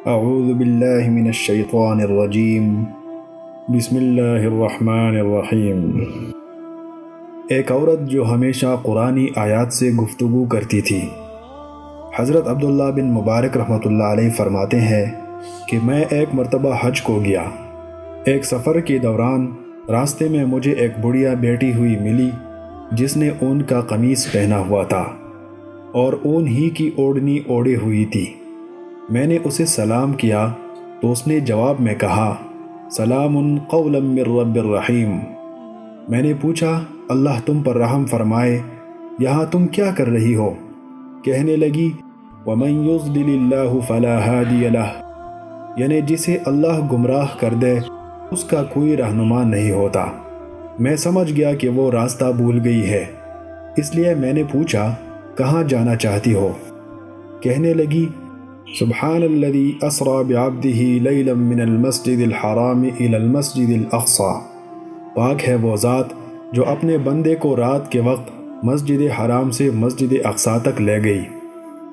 اعوذ باللہ من الشیطان الرجیم بسم اللہ الرحمن الرحیم۔ ایک عورت جو ہمیشہ قرآنی آیات سے گفتگو کرتی تھی۔ حضرت عبداللہ بن مبارک رحمۃ اللہ علیہ فرماتے ہیں کہ میں ایک مرتبہ حج کو گیا۔ ایک سفر کے دوران راستے میں مجھے ایک بڑھیا بیٹی ہوئی ملی جس نے اون کا قمیص پہنا ہوا تھا اور اون ہی کی اوڑھنی اوڑھے ہوئی تھی۔ میں نے اسے سلام کیا تو اس نے جواب میں کہا، سلام قولا من رب الرحیم۔ میں نے پوچھا، اللہ تم پر رحم فرمائے، یہاں تم کیا کر رہی ہو؟ کہنے لگی، وَمَن يُضْلِلِ اللَّهُ فَلَا هَادِيَ لَهُ، یعنی جسے اللہ گمراہ کر دے اس کا کوئی رہنما نہیں ہوتا۔ میں سمجھ گیا کہ وہ راستہ بھول گئی ہے، اس لیے میں نے پوچھا، کہاں جانا چاہتی ہو؟ کہنے لگی، سبحان الذی اسری بعبدہ لیلا من المسجد الحرام الی المسجد الاقصی، پاک ہے وہ ذات جو اپنے بندے کو رات کے وقت مسجد حرام سے مسجد اقصی تک لے گئی۔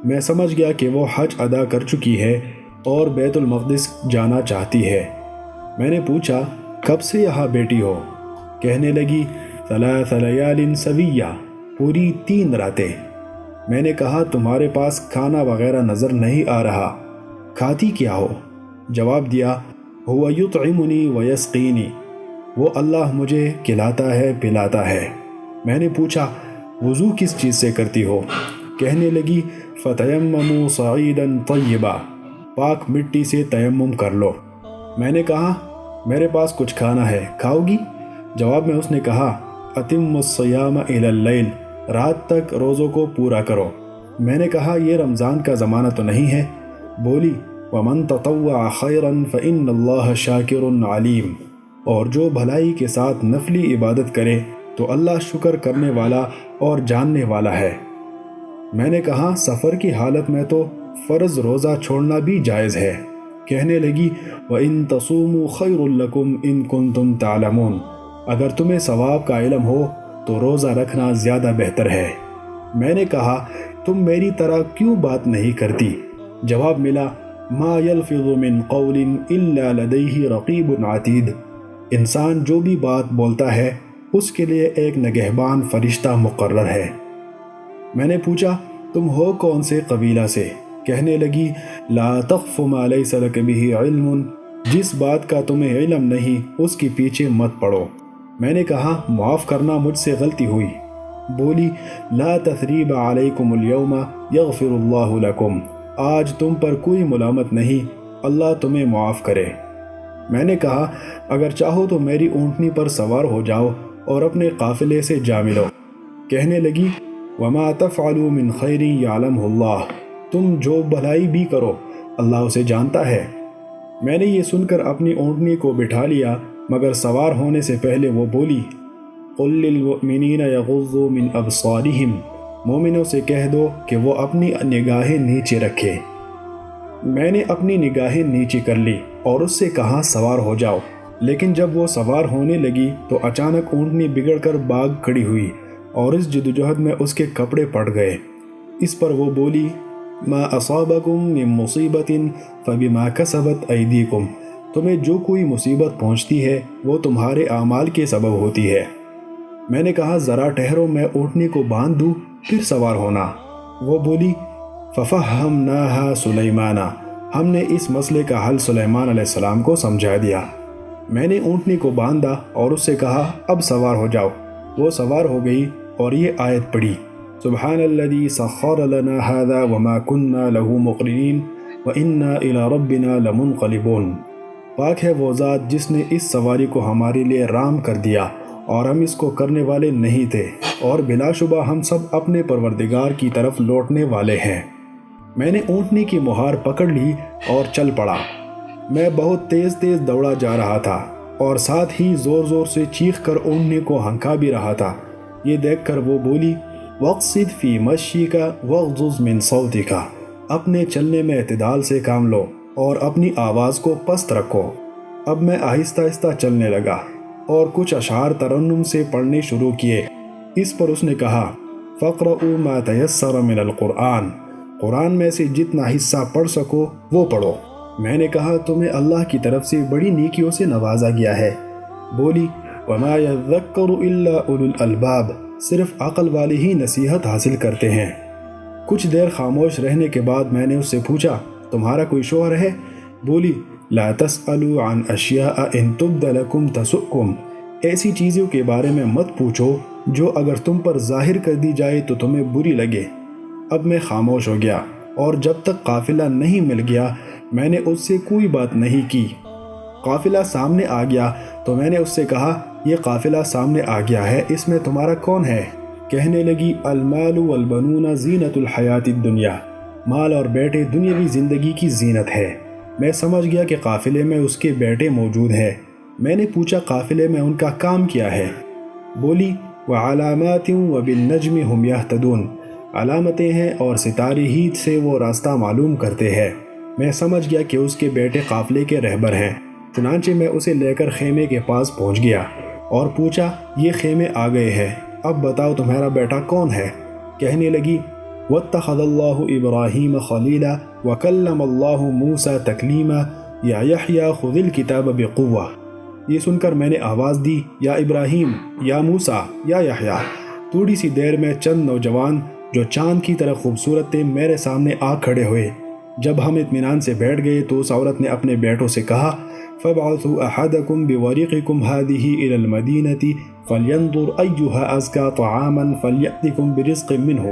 میں سمجھ گیا کہ وہ حج ادا کر چکی ہے اور بیت المقدس جانا چاہتی ہے۔ میں نے پوچھا، کب سے یہاں بیٹی ہو؟ کہنے لگی، ثلاث لیال سویہ، پوری 3 راتیں۔ میں نے کہا، تمہارے پاس کھانا وغیرہ نظر نہیں آ رہا، کھاتی کیا ہو؟ جواب دیا، هو یطعمنی ویسقینی، وہ اللہ مجھے کھلاتا ہے پلاتا ہے۔ میں نے پوچھا، وضو کس چیز سے کرتی ہو؟ کہنے لگی، فتیمموا صعیدا طیبا، پاک مٹی سے تیمم کر لو۔ میں نے کہا، میرے پاس کچھ کھانا ہے، کھاؤ گی؟ جواب میں اس نے کہا، اتم الصیام الی اللیل، رات تک روزوں کو پورا کرو۔ میں نے کہا، یہ رمضان کا زمانہ تو نہیں ہے؟ بولی، وَمَن تَطَوَّعَ خَيْرًا فَإِنَّ اللَّهَ شَاكِرٌ عَلِيمٌ، اور جو بھلائی کے ساتھ نفلی عبادت کرے تو اللہ شکر کرنے والا اور جاننے والا ہے۔ میں نے کہا، سفر کی حالت میں تو فرض روزہ چھوڑنا بھی جائز ہے۔ کہنے لگی، وَإِن تَصُومُوا خَيْرٌ لَكُمْ إِن كُنتُمْ تَعْلَمُونَ، اگر تمہیں ثواب کا علم ہو تو روزہ رکھنا زیادہ بہتر ہے۔ میں نے کہا، تم میری طرح کیوں بات نہیں کرتی؟ جواب ملا، ما یلفظ من قول الا لدیہ رقیب عتید، انسان جو بھی بات بولتا ہے اس کے لیے ایک نگہبان فرشتہ مقرر ہے۔ میں نے پوچھا، تم ہو کون سے قبیلہ سے؟ کہنے لگی، لا تقف ما لیس لک بہ علم، جس بات کا تمہیں علم نہیں اس کے پیچھے مت پڑو۔ میں نے کہا، معاف کرنا مجھ سے غلطی ہوئی۔ بولی، لا تثریب علیکم اليوم یغفر اللہ لکم، آج تم پر کوئی ملامت نہیں، اللہ تمہیں معاف کرے۔ میں نے کہا، اگر چاہو تو میری اونٹنی پر سوار ہو جاؤ اور اپنے قافلے سے جا ملو۔ کہنے لگی، وما تفعلوا من خیر یعلمہ اللہ، تم جو بھلائی بھی کرو اللہ اسے جانتا ہے۔ میں نے یہ سن کر اپنی اونٹنی کو بٹھا لیا، مگر سوار ہونے سے پہلے وہ بولی، قل للمؤمنین یغضوا من ابصارہم، مومنوں سے کہہ دو کہ وہ اپنی نگاہیں نیچے رکھے۔ میں نے اپنی نگاہیں نیچے کر لی اور اس سے کہا، سوار ہو جاؤ۔ لیکن جب وہ سوار ہونے لگی تو اچانک اونٹنی بگڑ کر باغ کھڑی ہوئی اور اس جدوجہد میں اس کے کپڑے پڑ گئے۔ اس پر وہ بولی، ما اصابکم من مصیبت فبما کسبت ایدیکم، تمہیں جو کوئی مصیبت پہنچتی ہے وہ تمہارے اعمال کے سبب ہوتی ہے۔ میں نے کہا، ذرا ٹھہرو، میں اونٹنی کو باندھ دوں پھر سوار ہونا۔ وہ بولی، ففہمناہا سلیمان، ہم نے اس مسئلے کا حل سلیمان علیہ السلام کو سمجھا دیا۔ میں نے اونٹنی کو باندھا اور اس سے کہا، اب سوار ہو جاؤ۔ وہ سوار ہو گئی اور یہ آیت پڑھی، سبحان الذی سخر لنا ھذا وما کنا لہ مقرنین وإنا الی ربنا لمنقلبون، پاک ہے وہ ذات جس نے اس سواری کو ہمارے لیے رام کر دیا اور ہم اس کو کرنے والے نہیں تھے، اور بلا شبہ ہم سب اپنے پروردگار کی طرف لوٹنے والے ہیں۔ میں نے اونٹنی کی مہار پکڑ لی اور چل پڑا۔ میں بہت تیز تیز دوڑا جا رہا تھا اور ساتھ ہی زور زور سے چیخ کر اونٹنی کو ہنکا بھی رہا تھا۔ یہ دیکھ کر وہ بولی، وَاقْصِدْ فِي مَشْيِكَ وَاغْضُضْ مِنْ صَوْتِكَ، اپنے چلنے میں اعتدال سے کام لو اور اپنی آواز کو پست رکھو۔ اب میں آہستہ آہستہ چلنے لگا اور کچھ اشعار ترنم سے پڑھنے شروع کیے۔ اس پر اس نے کہا، فَاقْرَؤُوا مَا تَيَسَّرَ مِنَ الْقُرْآنِ، قرآن میں سے جتنا حصہ پڑھ سکو وہ پڑھو۔ میں نے کہا تمہیں اللہ کی طرف سے بڑی نیکیوں سے نوازا گیا ہے۔ بولی وما یذکر الا اولو الالباب، صرف عقل والے ہی نصیحت حاصل کرتے ہیں۔ کچھ دیر خاموش رہنے کے بعد میں نے اس سے پوچھا تمہارا کوئی شوہر ہے؟ بولی لا تسألوا عن اشیاء ان تبد لکم تسؤکم، ایسی چیزوں کے بارے میں مت پوچھو جو اگر تم پر ظاہر کر دی جائے تو تمہیں بری لگے۔ اب میں خاموش ہو گیا اور جب تک قافلہ نہیں مل گیا میں نے اس سے کوئی بات نہیں کی۔ قافلہ سامنے آ گیا تو میں نے اس سے کہا یہ قافلہ سامنے آ گیا ہے، اس میں تمہارا کون ہے؟ کہنے لگی المال والبنون زینت الحیات الدنیا، مال اور بیٹے دنیاوی زندگی کی زینت ہے۔ میں سمجھ گیا کہ قافلے میں اس کے بیٹے موجود ہیں۔ میں نے پوچھا قافلے میں ان کا کام کیا ہے؟ بولی وعلامات وبالنجم هم يهتدون، علامتیں ہیں اور ستارے ہی سے وہ راستہ معلوم کرتے ہیں۔ میں سمجھ گیا کہ اس کے بیٹے قافلے کے رہبر ہیں، چنانچہ میں اسے لے کر خیمے کے پاس پہنچ گیا اور پوچھا یہ خیمے آ گئے ہیں، اب بتاؤ تمہارا بیٹا کون ہے؟ کہنے لگی واتخذ اللہ ابراہیم خلیلا وکلم اللہ موسیٰ تکلیما یا یحییٰ خذ الکتاب بقوہ۔ یہ سن کر میں نے آواز دی یا ابراہیم، یا موسیٰ، یا یحییٰ۔ تھوڑی سی دیر میں چند نوجوان جو چاند کی طرح خوبصورت تھے میرے سامنے آ کھڑے ہوئے۔ جب ہم اطمینان سے بیٹھ گئے تو اس عورت نے اپنے بیٹوں سے کہا فَابْعَثُوا أَحَدَكُمْ بِوَرِقِكُمْ هَذِهِ إِلَى الْمَدِينَةِ فَلْيَنْظُرْ أَيُّهَا أَزْكَىٰ طَعَامًا فَلْيَأْتِكُمْ بِرِزْقٍ مِّنْهُ۔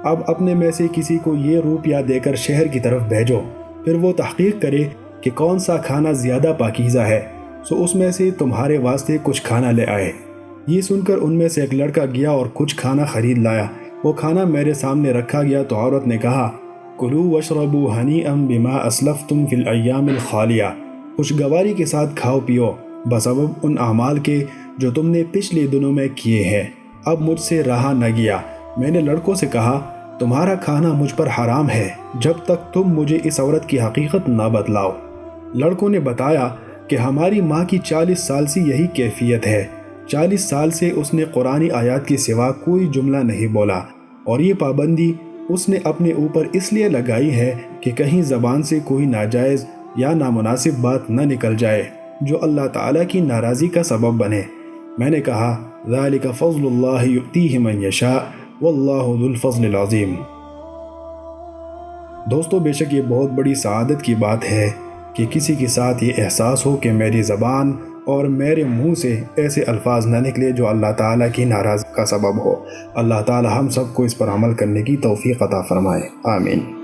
اب اپنے میں سے کسی کو یہ روپیہ دے کر شہر کی طرف بھیجو، پھر وہ تحقیق کرے کہ کون سا کھانا زیادہ پاکیزہ ہے، سو اس میں سے تمہارے واسطے کچھ کھانا لے آئے۔ یہ سن کر ان میں سے ایک لڑکا گیا اور کچھ کھانا خرید لایا۔ وہ کھانا میرے سامنے رکھا گیا تو عورت نے کہا کلوا واشربوا ہنیئا بما اسلفتم فی الایام الخالیہ، خوشگواری کے ساتھ کھاؤ پیو بسبب ان اعمال کے جو تم نے پچھلے دنوں میں کیے ہیں۔ اب مجھ سے رہا نہ گیا، میں نے لڑکوں سے کہا تمہارا کھانا مجھ پر حرام ہے جب تک تم مجھے اس عورت کی حقیقت نہ بتلاؤ۔ لڑکوں نے بتایا کہ ہماری ماں کی 40 سال سے یہی کیفیت ہے، 40 سال سے اس نے قرآنی آیات کے سوا کوئی جملہ نہیں بولا، اور یہ پابندی اس نے اپنے اوپر اس لیے لگائی ہے کہ کہیں زبان سے کوئی ناجائز یا نامناسب بات نہ نکل جائے جو اللہ تعالیٰ کی ناراضی کا سبب بنے۔ میں نے کہا ذالک فضل اللہ یؤتیہ من یشاء واللہ ذو الفضل العظیم۔ دوستو، بے شک یہ بہت بڑی سعادت کی بات ہے کہ کسی کے ساتھ یہ احساس ہو کہ میری زبان اور میرے منہ سے ایسے الفاظ نہ نکلے جو اللہ تعالیٰ کی ناراضی کا سبب ہو۔ اللہ تعالیٰ ہم سب کو اس پر عمل کرنے کی توفیق عطا فرمائے، آمین۔